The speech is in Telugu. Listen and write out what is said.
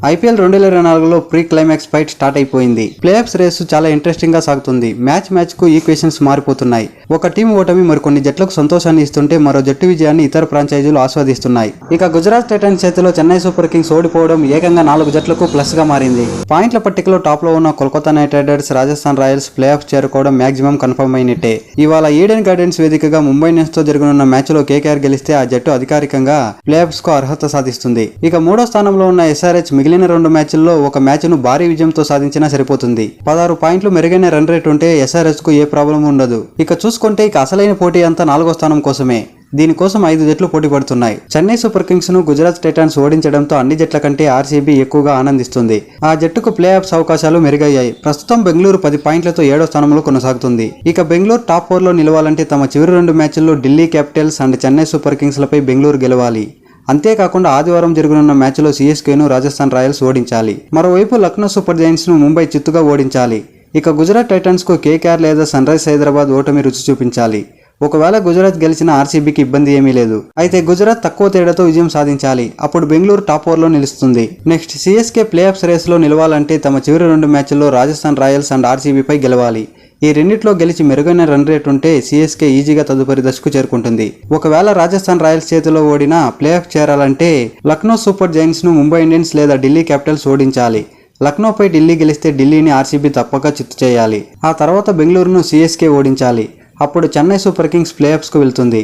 ఐపీఎల్ 2024లో ప్రీ క్లైమాక్స్ ఫైట్ స్టార్ట్ అయిపోయింది. ప్లేఆఫ్స్ రేసు చాలా ఇంట్రెస్టింగ్ గా సాగుతుంది. మ్యాచ్ కు ఈక్వేషన్స్ మారిపోతున్నాయి. ఒక టీం ఓటమి మరికొన్ని జట్లకు సంతోషాన్ని ఇస్తుంటే మరో జట్టు విజయాన్ని ఇతర ఫ్రాంచైజీలు ఆస్వాదిస్తున్నాయి. ఇక గుజరాత్ టైటన్స్ చేతిలో చెన్నై సూపర్ కింగ్స్ ఓడిపోవడం ఏకంగా 4 జట్లకు ప్లస్ గా మారింది. పాయింట్ల పట్టికలో టాప్ లో ఉన్న Kolkata night riders, Rajasthan Royals playoffs చేరుకోవడం మాక్సిమం కన్ఫర్మ్ అయినట్టే. ఇవాళ ఈడెన్ గార్డెన్స్ వేదికగా ముంబై ఇండియన్స్ తో జరగనున్న మ్యాచ్ లో కేకేఆర్ గెలిస్తే ఆ జట్టు అధికారికంగా ప్లేఆఫ్స్ కు అర్హత సాధిస్తుంది. ఇక మూడో స్థానంలో ఉన్న ఎస్ఆర్హెచ్ మిగిలిన 2 మ్యాచ్ల్లో ఒక మ్యాచ్ ను భారీ విజయంతో సాధించినా సరిపోతుంది. 16 పాయింట్లు మెరుగైన రన్ రేట్ ఉంటే ఎస్ఆర్హెచ్ కు ఏ ప్రాబ్లం ఉండదు. ఇక చూసుకుంటే అసలైన పోటీ అంతా 4వ స్థానం కోసమే. దీనికోసం 5 జట్లు పోటీ పడుతున్నాయి. చెన్నై సూపర్ కింగ్స్ ను గుజరాత్ టైటన్స్ ఓడించడంతో అన్ని జట్ల కంటే ఆర్సీబీ ఎక్కువగా ఆనందిస్తుంది. ఆ జట్టుకు ప్లే ఆఫ్స్ అవకాశాలు మెరుగయ్యాయి. ప్రస్తుతం బెంగళూరు 10 పాయింట్లతో 7వ స్థానంలో కొనసాగుతుంది. ఇక బెంగళూరు టాప్ 4 లో నిలవాలంటే తమ చివరి 2 మ్యాచ్ల్లో Delhi Capitals and Chennai super Kings లపై బెంగళూరు గెలవాలి. అంతేకాకుండా ఆదివారం జరగనున్న మ్యాచ్లో సీఎస్కేను రాజస్థాన్ రాయల్స్ ఓడించాలి. మరోవైపు లక్నో సూపర్ జైంట్స్ ను ముంబై చిత్తుగా ఓడించాలి. ఇక గుజరాత్ టైటన్స్ కు కేకేఆర్ లేదా సన్ రైజ్ హైదరాబాద్ ఓటమి రుచి చూపించాలి. ఒకవేళ గుజరాత్ గెలిచిన ఆర్సీబీకి ఇబ్బంది ఏమీ లేదు. అయితే గుజరాత్ తక్కువ తేడాతో విజయం సాధించాలి. అప్పుడు బెంగళూరు టాప్ 4 లో నిలుస్తుంది. Next CSK playoffs race లో నిలవాలంటే తమ చివరి 2 మ్యాచ్ల్లో రాజస్థాన్ రాయల్స్ అండ్ ఆర్సీబీపై గెలవాలి. ఈ రెండిట్లో గెలిచి మెరుగైన రన్ రేట్ ఉంటే సీఎస్కే ఈజీగా తదుపరి దశకు చేరుకుంటుంది. ఒకవేళ రాజస్థాన్ రాయల్స్ చేతిలో ఓడినా ప్లే ఆఫ్ చేరాలంటే లక్నో సూపర్ జైంట్స్ ను ముంబై ఇండియన్స్ లేదా ఢిల్లీ క్యాపిటల్స్ ఓడించాలి. లక్నోపై ఢిల్లీ గెలిస్తే ఢిల్లీని ఆర్సీబీ తప్పక చిత్తు చేయాలి. ఆ తర్వాత బెంగళూరును సీఎస్కే ఓడించాలి. అప్పుడు Chennai super Kings play offs కు వెళ్తుంది.